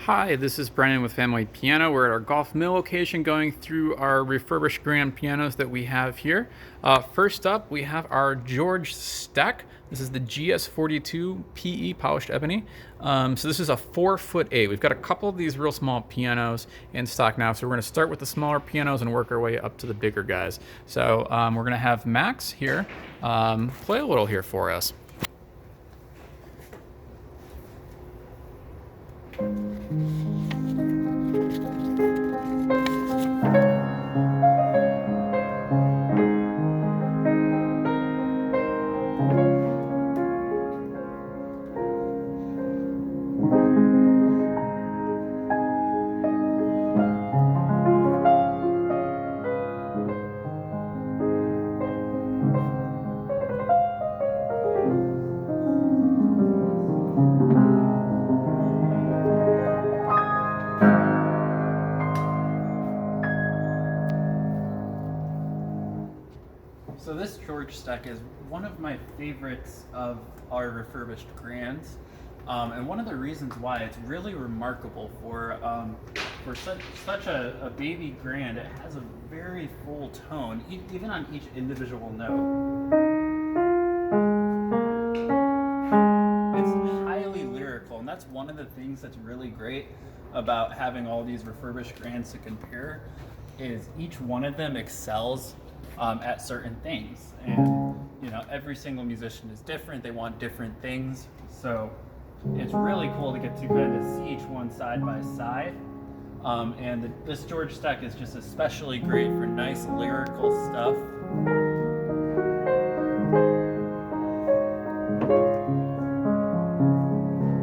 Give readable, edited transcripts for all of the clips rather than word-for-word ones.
Hi, this is Brennan with Family Piano. We're at our Golf Mill location going through our refurbished grand pianos that we have here. First up, we have our George Stack. This is the GS42 PE polished ebony. So this is a 4'8". We've got a couple of these real small pianos in stock now. So we're going to start with the smaller pianos and work our way up to the bigger guys. So we're going to have Max here play a little here for us. So this George Stack is one of my favorites of our refurbished grands, and one of the reasons why it's really remarkable for such a baby grand. It has a very full tone, even on each individual note. It's highly lyrical, and that's one of the things that's really great about having all these refurbished grands to compare. Is each one of them excels at certain things, and every single musician is different. They want different things, so it's really cool to get to kind of see each one side by side. This George Stack is just especially great for nice lyrical stuff.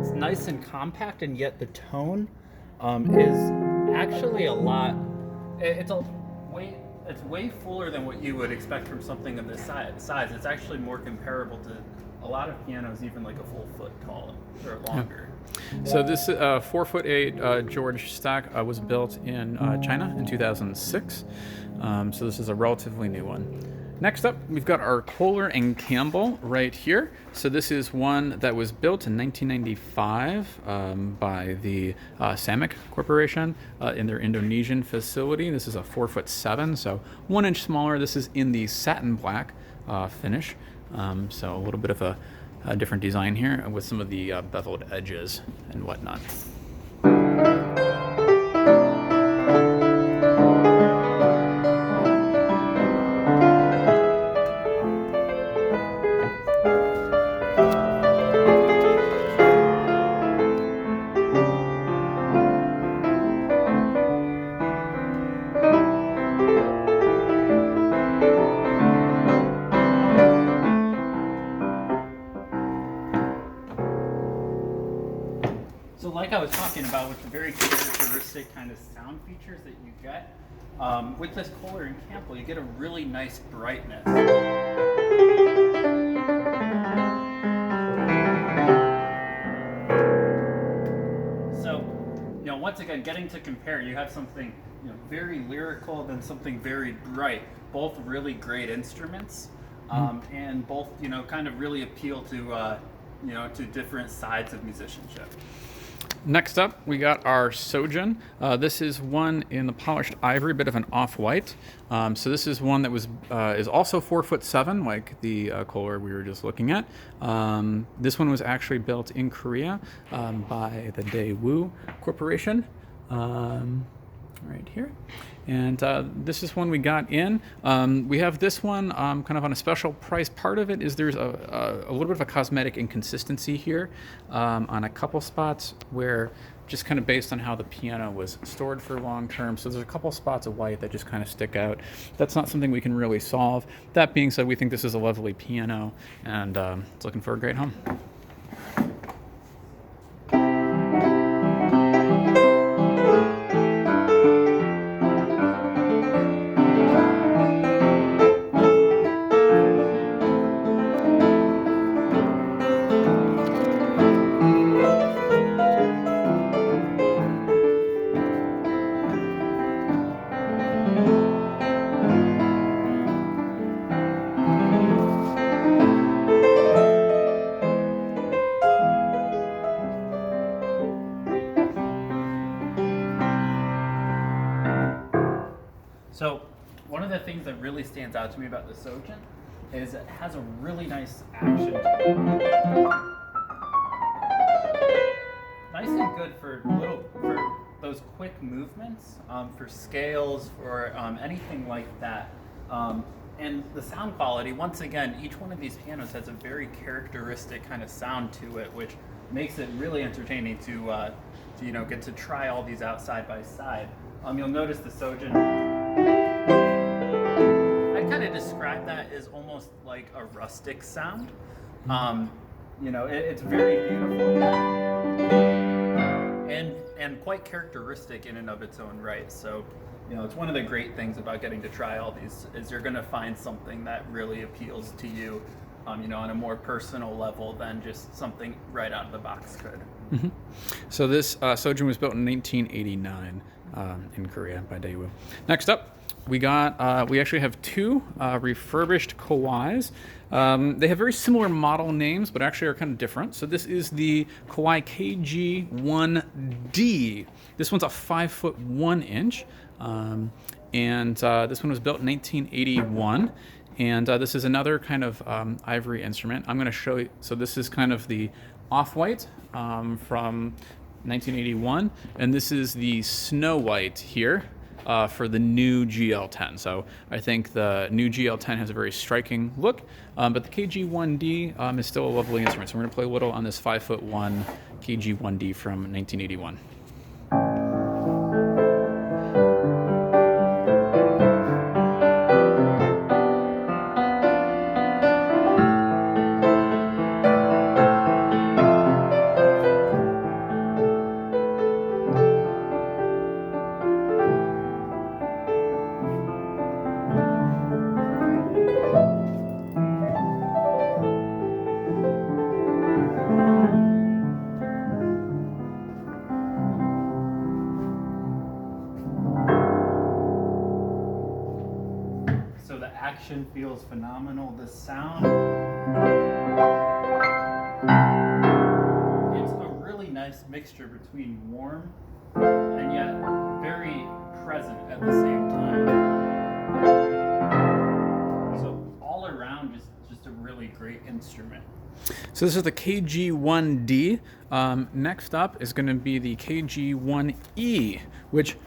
It's nice and compact, and yet the tone is actually a lot. It's way fuller than what you would expect from something of this size. It's actually more comparable to a lot of pianos, even like a full foot tall or longer. So this 4'8" George Stack was built in China in 2006. So this is a relatively new one. Next up, we've got our Kohler and Campbell right here. So this is one that was built in 1995 by the Samick Corporation in their Indonesian facility. This is a 4'7", so 1 inch smaller. This is in the satin black finish. So a little bit of a different design here with some of the beveled edges and whatnot. So like I was talking about with the very characteristic kind of sound features that you get, with this Kohler and Campbell, you get a really nice brightness. So, once again, getting to compare, you have something very lyrical, then something very bright, both really great instruments, and both kind of really appeal to to different sides of musicianship. Next up, we got our Sojin. This is one in the polished ivory, a bit of an off-white. So this is one that is also 4'7", like the Kohler we were just looking at. This one was actually built in Korea by the Daewoo Corporation. Right here. And this is one we got in. We have this one kind of on a special price. Part of it is there's a little bit of a cosmetic inconsistency here on a couple spots where just kind of based on how the piano was stored for long term. So there's a couple spots of white that just kind of stick out. That's not something we can really solve. That being said, we think this is a lovely piano, and it's looking for a great home. So one of the things that really stands out to me about the Sojin is it has a really nice action to it. Nice and good for those quick movements, for scales, for anything like that. And the sound quality, once again, each one of these pianos has a very characteristic kind of sound to it, which makes it really entertaining to get to try all these out side by side. You'll notice the Sojin. I kind of describe that as almost like a rustic sound. It's very beautiful and quite characteristic in and of its own right. So, it's one of the great things about getting to try all these is you're going to find something that really appeals to you, on a more personal level than just something right out of the box could. Mm-hmm. So this Sojin was built in 1989 in Korea by Daewoo. Next up, we actually have two refurbished Kawais. They have very similar model names, but actually are kind of different. So this is the Kawai KG1D. This one's a 5'1". And this one was built in 1981. And this is another kind of ivory instrument. I'm going to show you. So this is kind of the off-white from 1981. And this is the snow white here. For the new GL10. So I think the new GL10 has a very striking look, but the KG1D is still a lovely instrument. So we're going to play a little on this 5'1" KG1D from 1981. So the action feels phenomenal. The sound, it's a really nice mixture between warm and yet very present at the same time. So all around, just a really great instrument. So this is the KG1D. Next up is going to be the KG1E, which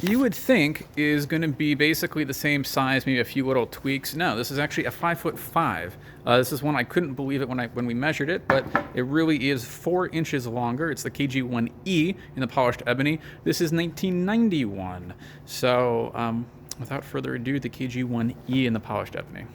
you would think is going to be basically the same size, maybe a few little tweaks. No, this is actually a 5'5". This is one I couldn't believe it when we measured it, but it really is 4 inches longer. It's the KG1E in the polished ebony. This is 1991. So without further ado, the KG1E in the polished ebony.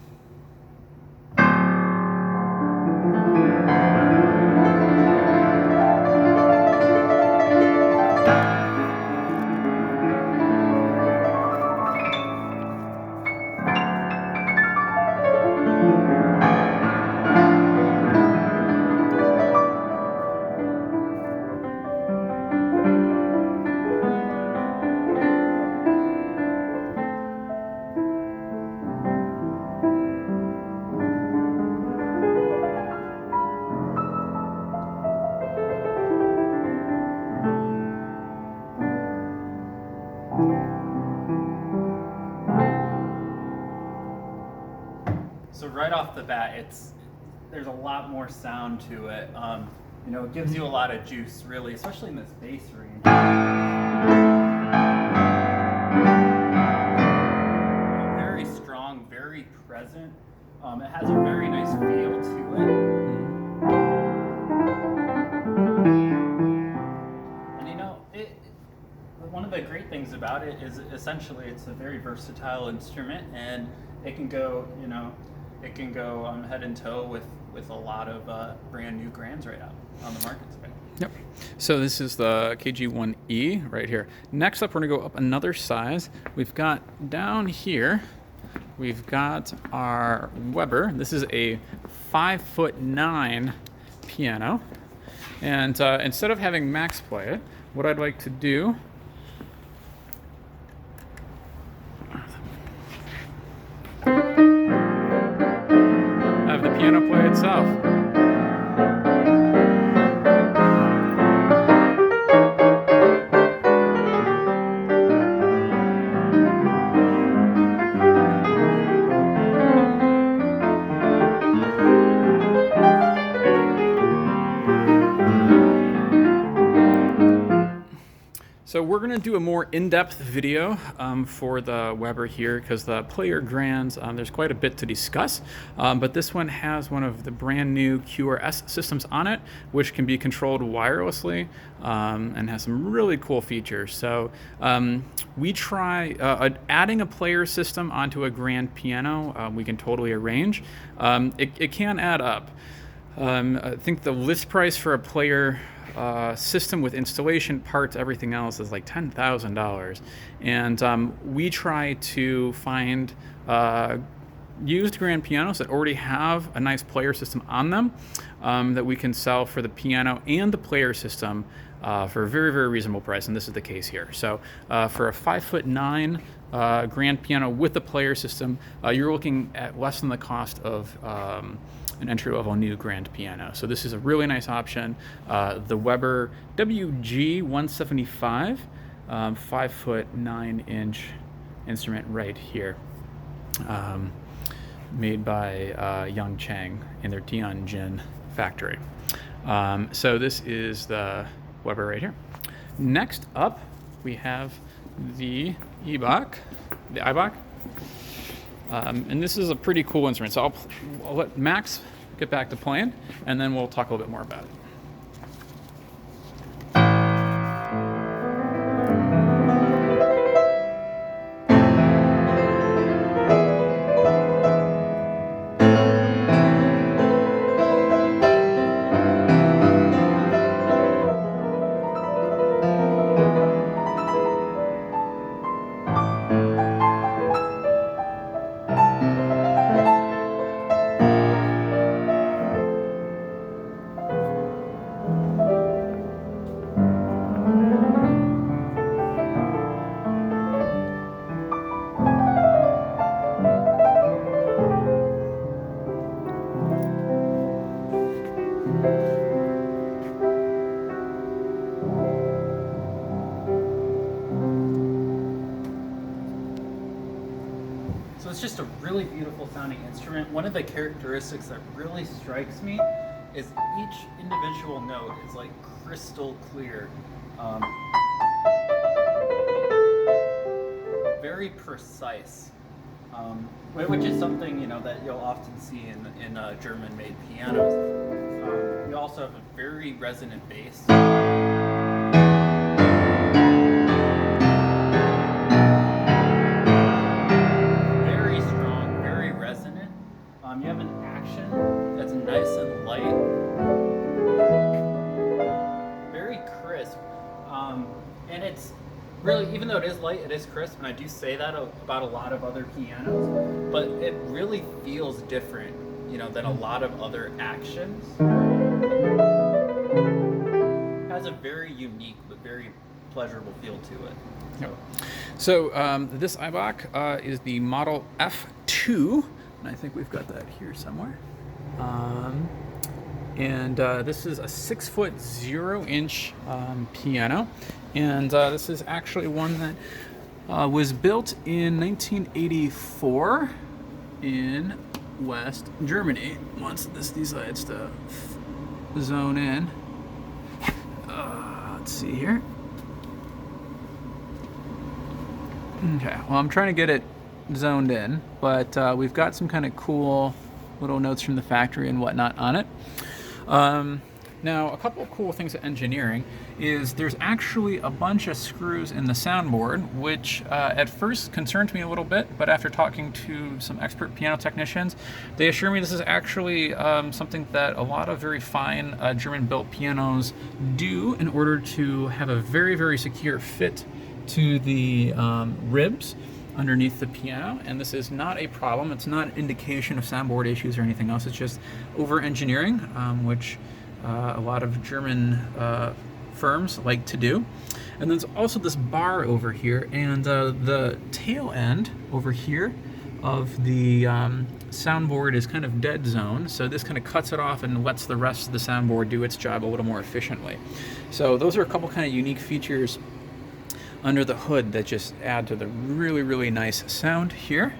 So right off the bat, there's a lot more sound to it. It gives you a lot of juice, really, especially in this bass range. Very strong, very present. It has a very nice feel to it. And one of the great things about it is essentially it's a very versatile instrument, and it can go, head and toe with a lot of brand new grands right out on the market today. Yep. So this is the KG1E right here. Next up, we're going to go up another size. We've got down here, we've got our Weber. This is a 5'9" piano. And instead of having Max play it, what I'd like to do have the piano play itself. So we're going to do a more in-depth video for the Weber here because the player grands, there's quite a bit to discuss, but this one has one of the brand new QRS systems on it, which can be controlled wirelessly and has some really cool features. So we try adding a player system onto a grand piano. We can totally arrange. It can add up. I think the list price for a player system with installation, parts, everything else is like $10,000, and we try to find used grand pianos that already have a nice player system on them that we can sell for the piano and the player system for a very, very reasonable price, and this is the case here. So for a 5'9" grand piano with the player system, you're looking at less than the cost of an entry-level new grand piano. So this is a really nice option. The Weber WG 175, 5'9" instrument right here, made by Young Chang in their Tianjin factory. So this is the Weber right here. Next up, we have the Ibach, and this is a pretty cool instrument. So I'll let Max get back to playing, and then we'll talk a little bit more about it. So it's just a really beautiful sounding instrument. One of the characteristics that really strikes me is each individual note is like crystal clear. Very precise, which is something, you know, that you'll often see in German-made pianos. We also have a very resonant bass. Very strong, very resonant. You have an action that's nice and light, very crisp, and it's really, even though it is light, it is crisp, and I do say that about a lot of other pianos, but it really feels different, you know, than a lot of other actions. It has a very unique but very pleasurable feel to it. So this Ibach is the model F2, and I think we've got that here somewhere. And this is a 6'0" piano, and this is actually one that was built in 1984 in West Germany. Once this decides to zone in, let's see here. Okay, well, I'm trying to get it zoned in, but we've got some kind of cool little notes from the factory and whatnot on it. Now, a couple of cool things at engineering is there's actually a bunch of screws in the soundboard, which at first concerned me a little bit, but after talking to some expert piano technicians, they assure me this is actually something that a lot of very fine German-built pianos do in order to have a very, very secure fit to the ribs underneath the piano, and this is not a problem. It's not an indication of soundboard issues or anything else. It's just over-engineering, which a lot of German firms like to do. And there's also this bar over here, and the tail end over here of the soundboard is kind of dead zone, so this kind of cuts it off and lets the rest of the soundboard do its job a little more efficiently. So those are a couple kind of unique features under the hood that just add to the really, really nice sound here,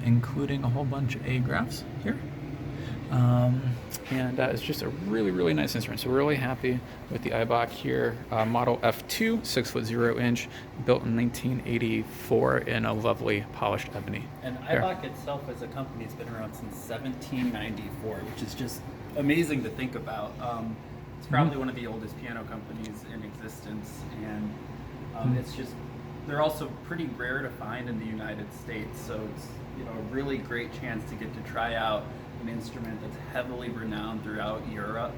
including a whole bunch of A-graphs here. And it's just a really, really nice instrument. So we're really happy with the iBach here. Model F2, 6 foot 0 inch, built in 1984 in a lovely polished ebony. And Here. iBach itself as a company has been around since 1794, which is just amazing to think about. It's probably one of the oldest piano companies in existence, and it's just, they're also pretty rare to find in the United States, so it's, you know, a really great chance to get to try out an instrument that's heavily renowned throughout Europe,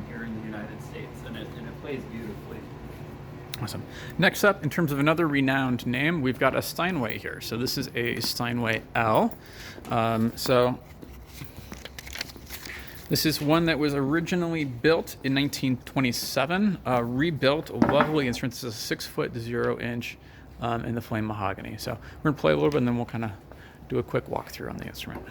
here in the United States, and it plays beautifully. Awesome. Next up, in terms of another renowned name, we've got a Steinway here. So this is a Steinway L. So this is one that was originally built in 1927, rebuilt, a lovely instrument. This is a 6 foot 0 inch in the flame mahogany. So we're gonna play a little bit and then we'll kind of do a quick walkthrough on the instrument.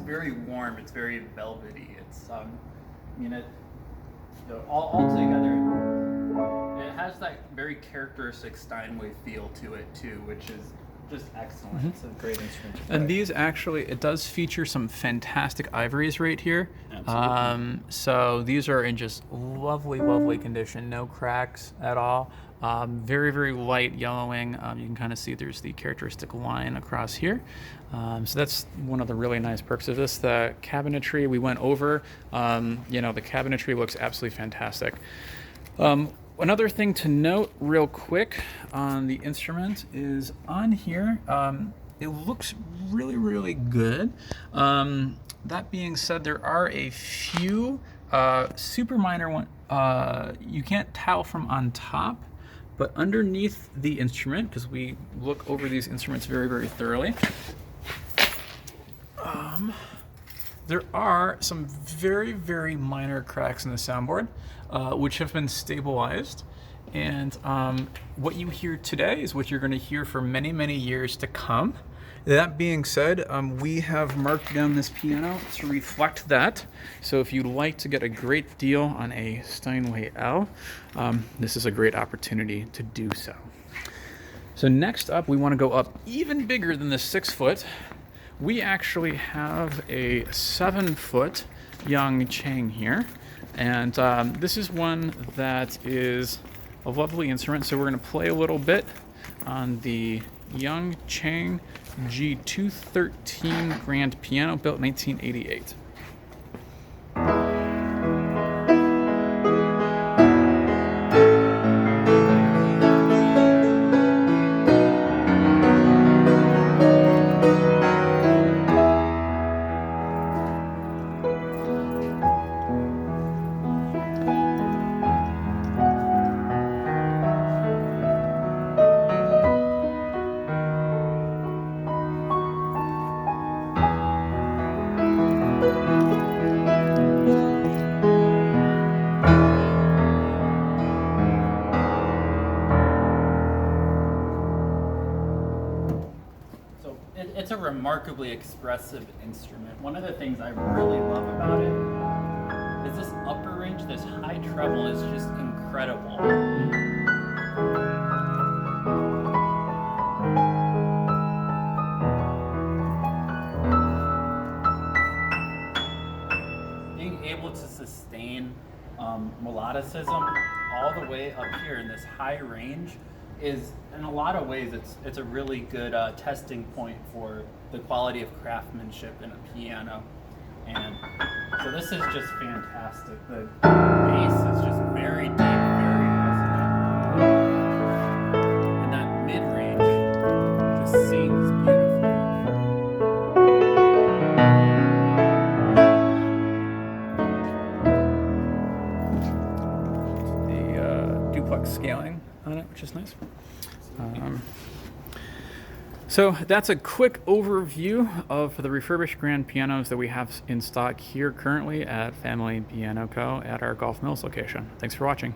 Very warm. It's very velvety. It's I mean, it, you know, all together, it has that very characteristic Steinway feel to it too, which is just excellent. It's a great instrument to play. And these actually, it does feature some fantastic ivories right here. Absolutely. So these are in just lovely, lovely condition, no cracks at all. Very, very light yellowing. You can kind of see there's the characteristic line across here. So that's one of the really nice perks of this. The cabinetry we went over, you know, the cabinetry looks absolutely fantastic. Another thing to note real quick on the instrument is on here, it looks really, really good. That being said, there are a few super minor ones you can't tell from on top, but underneath the instrument, because we look over these instruments very, very thoroughly, there are some very, very minor cracks in the soundboard, which have been stabilized. And what you hear today is what you're going to hear for many, many years to come. That being said, we have marked down this piano to reflect that. So if you'd like to get a great deal on a Steinway L, this is a great opportunity to do so. So next up, we want to go up even bigger than the 6 foot. We actually have a 7 foot Young Chang here. And this is one that is a lovely instrument. So we're going to play a little bit on the Young Chang G213 grand piano, built 1988. It's a remarkably expressive instrument. One of the things I really love about it is this upper range, this high treble is just incredible. Being able to sustain melodicism all the way up here in this high range is, in a lot of ways, it's a really good testing point for the quality of craftsmanship in a piano. And so this is just fantastic. The bass is just very deep, very resonant. And that mid-range just sings beautifully. The duplex scaling on it, which is nice. So that's a quick overview of the refurbished grand pianos that we have in stock here currently at Family Piano Co. at our Gulf Mills location. Thanks for watching.